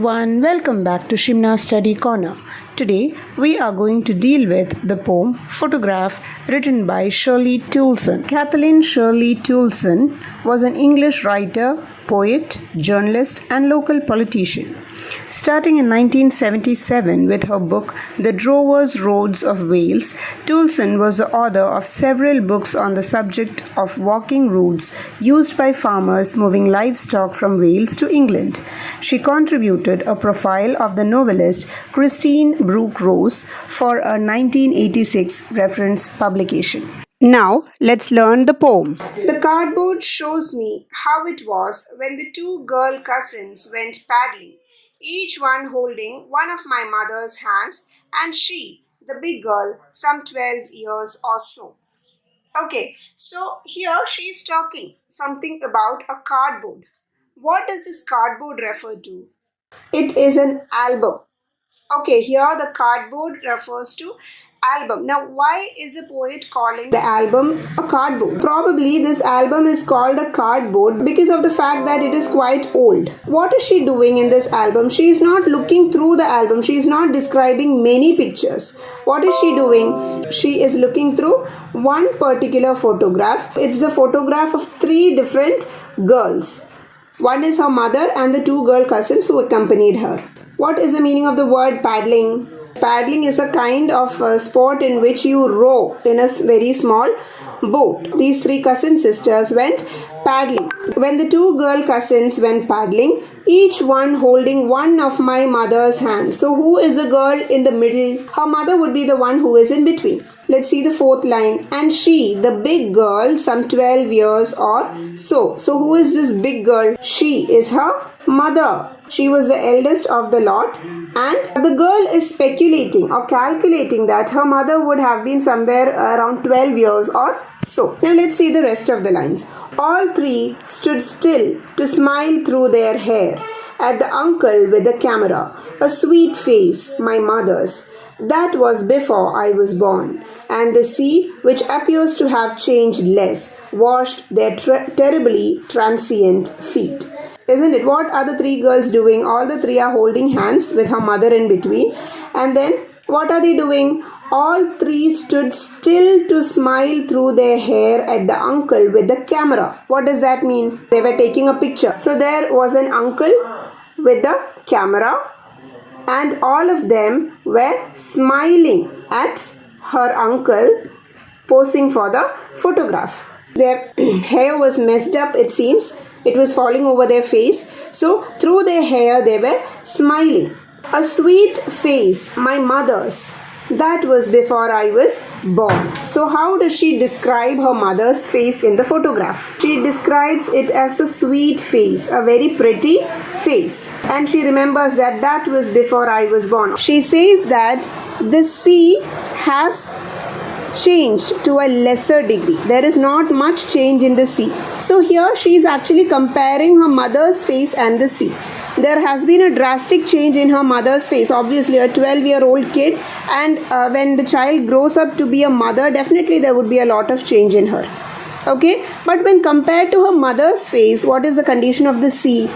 everyone, welcome back to Shimna Study Corner. Today we are going to deal with the poem Photograph written by Shirley Toulson. Kathleen Shirley Toulson was an English writer, poet, journalist and local politician. Starting in 1977 with her book The Drovers' Roads of Wales, Toulson was the author of several books on the subject of walking routes used by farmers moving livestock from Wales to England. She contributed a profile of the novelist Christine Brooke Rose for a 1986 reference publication. Now, let's learn the poem. The cardboard shows me how it was when the two girl cousins went paddling, each one holding one of my mother's hands, and she, the big girl, some 12 years or so. Okay, so here she is talking something about a cardboard. What does this cardboard refer to? It is an album. Okay, here the cardboard refers to album. Now, why is a poet calling the album a cardboard? Probably this album is called a cardboard because of the fact that it is quite old. What is she doing in this album? She is not looking through the album. She is not describing many pictures. What is she doing? She is looking through one particular photograph. It's the photograph of three different girls. One is her mother and the two girl cousins who accompanied her. What is the meaning of the word paddling? Paddling is a kind of sport in which you row in a very small boat. These three cousin sisters went paddling. When the two girl cousins went paddling, each one holding one of my mother's hands. So who is the girl in the middle? Her mother would be the one who is in between. Let's see the fourth line. And she, the big girl, some 12 years or so. So who is this big girl? She is her mother. She was the eldest of the lot, and the girl is speculating or calculating that her mother would have been somewhere around 12 years or so. Now let's see the rest of the lines. All three stood still to smile through their hair at the uncle with the camera. A sweet face, my mother's. That was before I was born. And the sea, which appears to have changed less, washed their terribly transient feet. Isn't it? What are the three girls doing? All the three are holding hands with her mother in between. And then what are they doing? All three stood still to smile through their hair at the uncle with the camera. What does that mean? They were taking a picture. So there was an uncle with the camera and all of them were smiling at her uncle posing for the photograph. Their hair was messed up, it seems. It was falling over their face. So through their hair they were smiling. A sweet face, my mother's. That was before I was born. So how does she describe her mother's face in the photograph? She describes it as a sweet face, a very pretty face. And she remembers that that was before I was born. She says that the sea has changed to a lesser degree. There is not much change in the sea. So here she is actually comparing her mother's face and the sea. There has been a drastic change in her mother's face. Obviously a 12-year-old kid, and when the child grows up to be a mother, definitely there would be a lot of change in her. Okay, but when compared to her mother's face, what is the condition of the sea?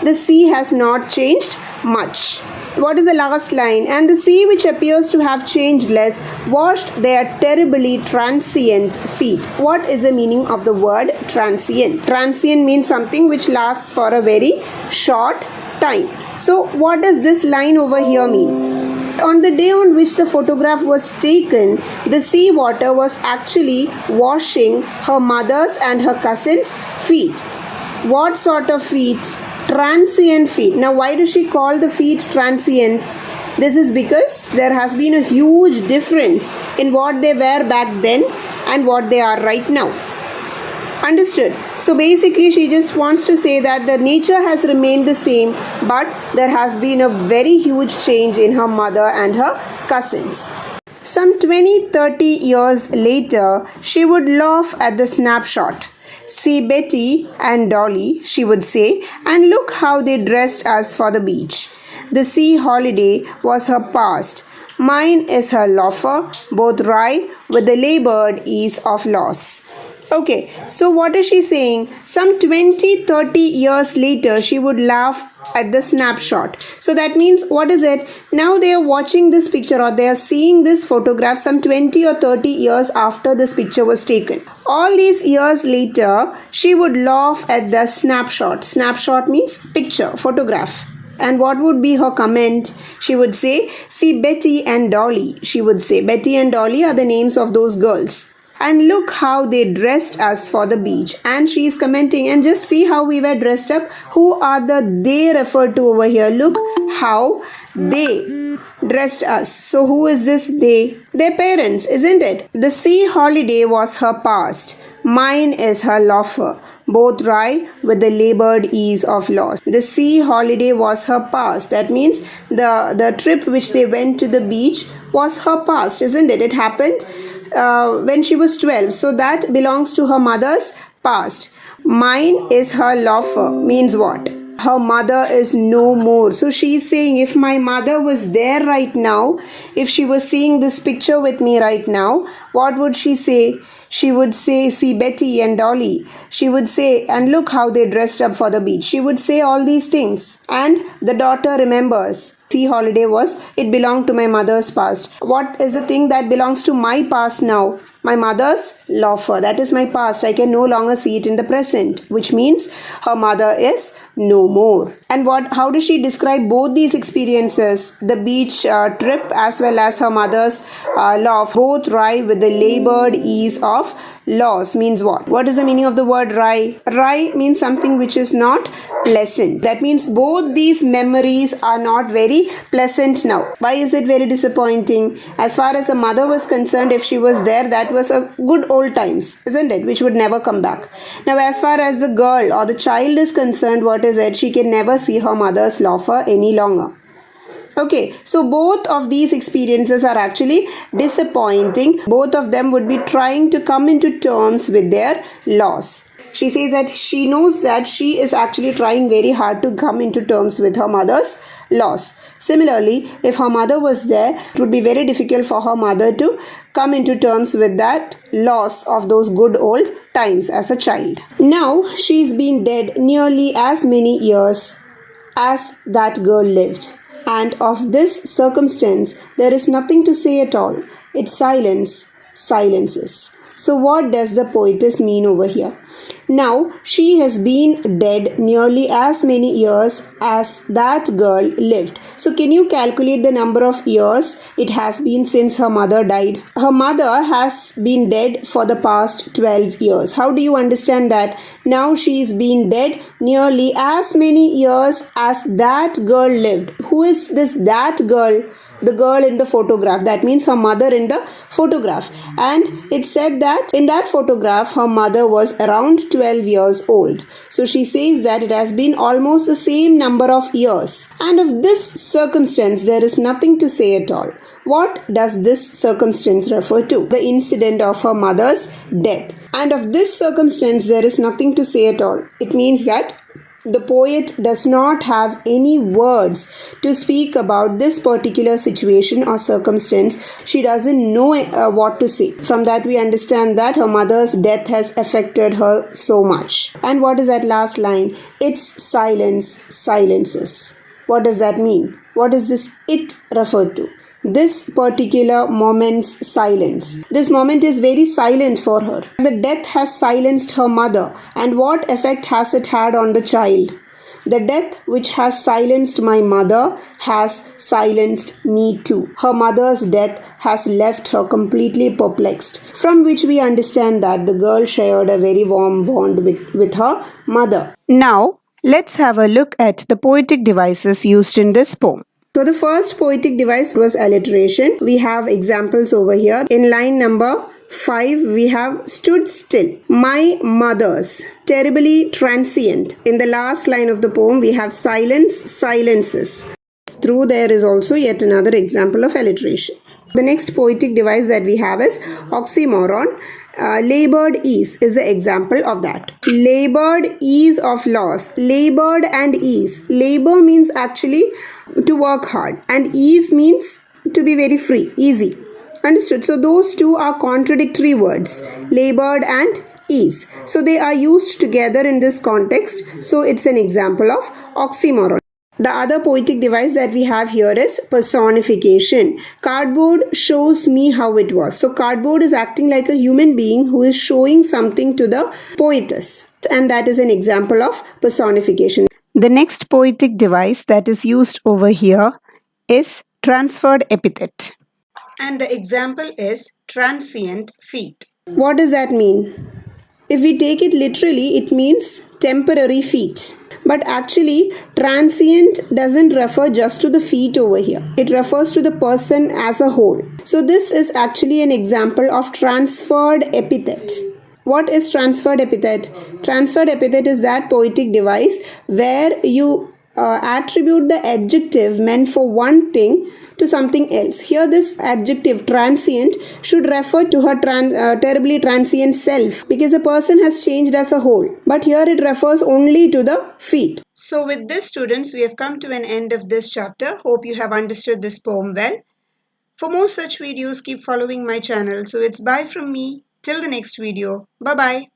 The sea has not changed much. What is the last line? And the sea, which appears to have changed less, washed their terribly transient feet. What is the meaning of the word transient? Transient means something which lasts for a very short time. So what does this line over here mean? On the day on which the photograph was taken, the sea water was actually washing her mother's and her cousin's feet. What sort of feet? Transient feet. Now why does she call the feet transient? This is because there has been a huge difference in what they were back then and what they are right now. Understood? So basically she just wants to say that the nature has remained the same, but there has been a very huge change in her mother and her cousins. Some 20-30 years later, she would laugh at the snapshot. See Betty and Dolly, she would say, and look how they dressed us for the beach. The sea holiday was her past. Mine is her loafer, both wry with the labored ease of loss. Okay, so what is she saying? Some 20-30 years later, she would laugh at the snapshot. So that means, what is it? Now they are watching this picture, or they are seeing this photograph some 20 or 30 years after this picture was taken. All these years later, she would laugh at the snapshot. Snapshot means picture, photograph. And what would be her comment? She would say, see Betty and Dolly. She would say, Betty and Dolly are the names of those girls. And look how they dressed us for the beach. And she is commenting, and just see how we were dressed up. Who are the they referred to over here? Look how they dressed us. So who is this they? Their parents, isn't it? The sea holiday was her past. Mine is her loafer. Both rhyme with the labored ease of loss. The sea holiday was her past. That means the trip which they went to the beach was her past, isn't it? It happened when she was 12. So that belongs to her mother's past. Mine is her loafer means what? Her mother is no more. So she is saying, if my mother was there right now, if she was seeing this picture with me right now, what would she say? She would say, see Betty and Dolly. She would say, and look how they dressed up for the beach. She would say all these things. And the daughter remembers. Sea holiday it belonged to my mother's past. What is the thing that belongs to my past now? My mother's loafer. That is my past. I can no longer see it in the present, which means her mother is no more. And how does she describe both these experiences? The beach trip as well as her mother's loaf. Both rhyme with the labored ease of loss. Means what? What is the meaning of the word rhyme? Rhyme means something which is not pleasant. That means both these memories are not very pleasant now. Why is it very disappointing? As far as the mother was concerned, if she was there, that was a good old times, isn't it? Which would never come back. Now, as far as the girl or the child is concerned, what is it? She can never see her mother's loafer any longer. Okay, so both of these experiences are actually disappointing. Both of them would be trying to come into terms with their loss. She says that she knows that she is actually trying very hard to come into terms with her mother's loss. Similarly, if her mother was there, it would be very difficult for her mother to come into terms with that loss of those good old times as a child. Now, she's been dead nearly as many years as that girl lived. And of this circumstance, there is nothing to say at all. Its silence silences. So what does the poetess mean over here? Now, she has been dead nearly as many years as that girl lived. So can you calculate the number of years it has been since her mother died? Her mother has been dead for the past 12 years. How do you understand that? Now she is been dead nearly as many years as that girl lived. Who is this that girl? The girl in the photograph. That means her mother in the photograph. And it said that in that photograph, her mother was around 12 years old. So she says that it has been almost the same number of years. And of this circumstance, there is nothing to say at all. What does this circumstance refer to? The incident of her mother's death. And of this circumstance, there is nothing to say at all. It means that the poet does not have any words to speak about this particular situation or circumstance. She doesn't know what to say. From that we understand that her mother's death has affected her so much. And what is that last line? Its silence silences. What does that mean? What is this it referred to? This particular moment's silence. This moment is very silent for her. The death has silenced her mother. And what effect has it had on the child? The death which has silenced my mother has silenced me too. Her mother's death has left her completely perplexed, from which we understand that the girl shared a very warm bond with her mother. Now, let's have a look at the poetic devices used in this poem. So the first poetic device was alliteration. We have examples over here. In line number 5, we have stood still. My mother's. Terribly transient. In the last line of the poem, we have silence silences. Through there is also yet another example of alliteration. The next poetic device that we have is oxymoron. Labored ease is the example of that. Labored ease of loss. Labored and ease. Labor means actually to work hard, and ease means to be very free, easy. Understood? So those two are contradictory words. Labored and is. So they are used together in this context. So it's an example of oxymoron. The other poetic device that we have here is personification. Cardboard shows me how it was. So cardboard is acting like a human being who is showing something to the poetess. And that is an example of personification. The next poetic device that is used over here is transferred epithet. And the example is transient feat. What does that mean? If we take it literally, it means temporary feat. But actually, transient doesn't refer just to the feat over here. It refers to the person as a whole. So this is actually an example of transferred epithet. What is transferred epithet? Transferred epithet is that poetic device where you attribute the adjective meant for one thing to something else. Here this adjective transient should refer to her terribly transient self, because a person has changed as a whole. But here it refers only to the feat. So with this, students, we have come to an end of this chapter. Hope you have understood this poem well. For more such videos, keep following my channel. So it's bye from me. Till the next video. Bye-bye.